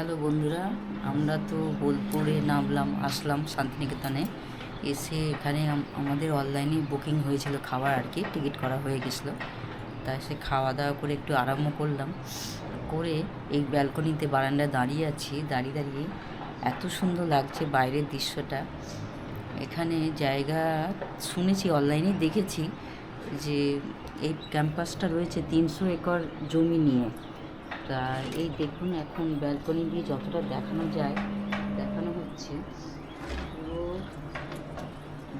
Hello বন্ধুরা, আমরা তো বোলপুরে আসলাম শান্তিনিকেতনে। এসে এখানে আমাদের অনলাইনে বুকিং হয়েছিল খাবার আর কি, টিকিট করা হয়ে গেছিলো। তাই সে খাওয়া দাওয়া করে একটু আরাম করলাম, করে এই ব্যালকনিতে বারান্দায় দাঁড়িয়ে আছি। দাঁড়িয়ে এত সুন্দর লাগছে বাইরের দৃশ্যটা। এখানে জায়গা শুনেছি, অনলাইনে দেখেছি যে এই ক্যাম্পাসটা রয়েছে 300 একর জমি নিয়ে। তা এই দেখুন, এখন ব্যালকনি দিয়ে যতটা দেখানো যায় দেখানো হচ্ছে। পুরো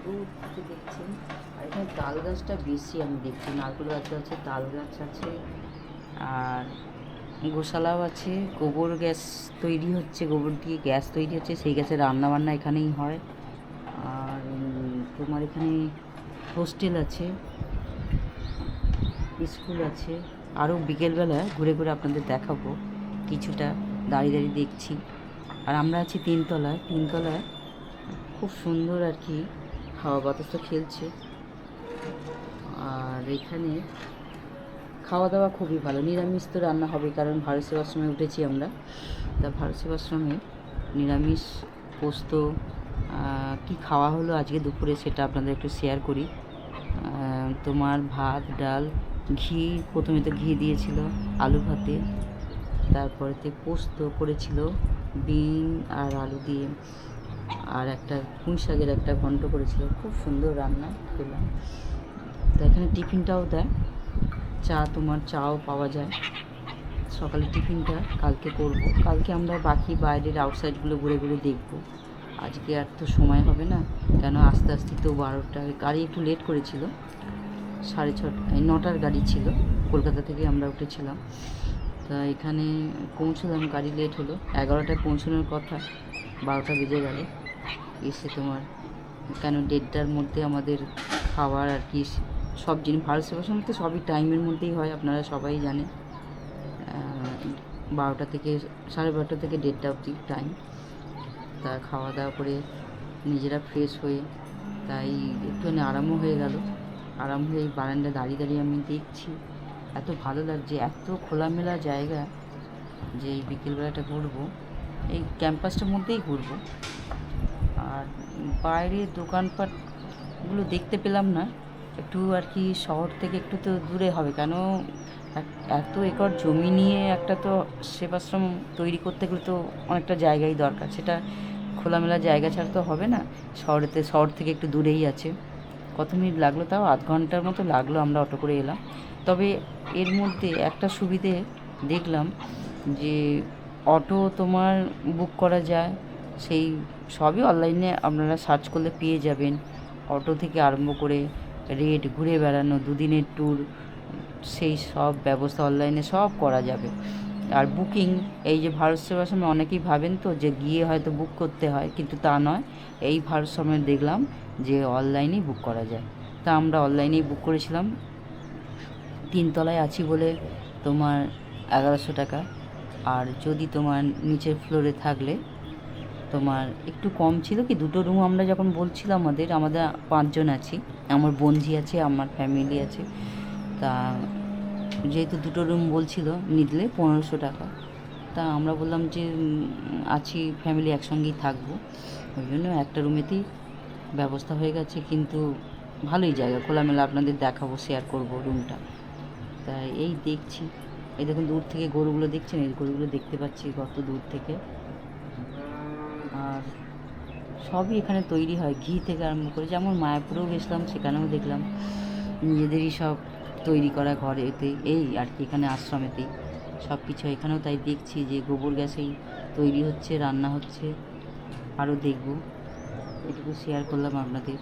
দূর থেকে দেখছেন। আর এখানে তাল গাছটা বেশি আমি দেখছি, নারকেল গাছ আছে, তাল গাছ আছে, আর গোশালাও আছে। গোবর গ্যাস তৈরি হচ্ছে, গোবর দিয়ে গ্যাস তৈরি হচ্ছে, সেই গ্যাসের রান্নাবান্না এখানেই হয়। আর তোমার এখানে হোস্টেল আছে, স্কুল আছে। আরও বিকেলবেলা ঘুরে ঘুরে আপনাদের দেখাবো, কিছুটা দাঁড়িয়ে দেখছি। আর আমরা আছি তিনতলায়। খুব সুন্দর আর কি, হাওয়া বাতাসটা খেলছে। আর এখানে খাওয়া দাওয়া খুবই ভালো, নিরামিষ তো রান্না হবে, কারণ ভারত সেবাশ্রমে উঠেছি আমরা। তা ভারত সেবাশ্রমে নিরামিষ পোস্ত কি খাওয়া হলো আজকে দুপুরে সেটা আপনাদের একটু শেয়ার করি। তোমার ভাত, ডাল, ঘি, প্রথমে তো ঘি দিয়েছিল আলু ভাতে, তারপরেতে পোস্ত করেছিল বিন আর আলু দিয়ে, আর একটা পুঁই শাকের একটা ঘন্ট করেছিল। খুব সুন্দর রান্না খেলাম। তো এখানে টিফিনটাও দেয়, তোমার চাও পাওয়া যায়। সকালে টিফিনটা কালকে করব, কালকে আমরা বাকি বাইরের আউটসাইডগুলো ঘুরে ঘুরে দেখব। আজকে আর তো সময় হবে না, কেন আস্তে আস্তে তো 12টায় গাড়ি একটু লেট করেছিল, 6:30 9টার গাড়ি ছিল, কলকাতা থেকে আমরা উঠেছিলাম। তা এখানে পৌঁছলাম, গাড়ি লেট হলো, 11টায় পৌঁছানোর কথা, 12টা বেজে গেল। এসে তোমার কেন 1:30টার মধ্যে আমাদের খাবার আর কি সব জিনিস, ভারত সেবাশ্রম তো সবই টাইমের মধ্যেই হয়, আপনারা সবাই জানেন। 12টা থেকে 12:30 থেকে 1:30 অবধি টাইম। তা খাওয়া দাওয়া করে নিজেরা ফ্রেশ হয়ে তাই একটুখানি আরামও হয়ে গেল। আরাম হয়ে এই বারান্দায় দাঁড়িয়ে আমি দেখছি, এত ভালো লাগছে, এত খোলামেলা জায়গা যে এই বিকেলবেলাটা ঘুরবো, এই ক্যাম্পাসটার মধ্যেই ঘুরবো। আর বাইরে দোকানপাটগুলো দেখতে পেলাম না, একটু আর কি শহর থেকে একটু তো দূরে হবে, কেন এত একর জমি নিয়ে একটা তো সেবাশ্রম তৈরি করতে গেলে তো অনেকটা জায়গাই দরকার, সেটা খোলামেলা জায়গা ছাড়া তো হবে না। শহর থেকে একটু দূরেই আছে। কত মিনিট লাগলো, তাও আধ ঘন্টার মতো লাগলো, আমরা অটো করে এলাম। তবে এর মধ্যে একটা সুবিধে দেখলাম যে অটো তোমার বুক করা যায়, সেই সবই অনলাইনে আপনারা সার্চ করলে পেয়ে যাবেন। অটো থেকে আরম্ভ করে রেট, ঘুরে বেড়ানো, দুদিনের ট্যুর, সেই সব ব্যবস্থা অনলাইনে সব করা যাবে। আর বুকিং, এই যে ভারত সেবাশ্রমে অনেকেই ভাবেন তো যে গিয়ে হয়তো বুক করতে হয়, কিন্তু তা নয়। এই ভারত সেবাশ্রমে দেখলাম যে অনলাইনেই বুক করা যায়। তা আমরা অনলাইনেই বুক করেছিলাম। 3তলায় আছি বলে তোমার 1100 টাকা, আর যদি তোমার নিচের ফ্লোরে থাকলে তোমার একটু কম ছিল। কি, 2টো রুম আমরা যখন বলছিলাম, আমাদের 5 জন আছি, আমার বোনঝি আছে, আমার ফ্যামিলি আছে। তা যেহেতু 2টো রুম বলছিল নিলে 1500 টাকা, তা আমরা বললাম যে আছি ফ্যামিলি একসঙ্গেই থাকবো, ওই জন্য একটা রুমেতেই ব্যবস্থা হয়ে গেছে। কিন্তু ভালোই জায়গা, খোলামেলা, আপনাদের দেখাবো, শেয়ার করব রুমটা। তাই এই দেখছি, এই দেখুন দূর থেকে গরুগুলো দেখছেন, এই গরুগুলো দেখতে পাচ্ছি কত দূর থেকে। আর সবই এখানে তৈরি হয়, ঘি থেকে আরম্ভ করে, যেমন মায়াপুরেও গেছিলাম, সেখানেও দেখলাম নিজেদেরই সব তৈরি করা ঘরেতেই, এই আর কি এখানে আশ্রমেতেই সব কিছু। এখানেও তাই দেখছি যে গোবর গ্যাসেই তৈরি হচ্ছে, রান্না হচ্ছে। আরও দেখব, এটুকু শেয়ার করলাম আপনাদের।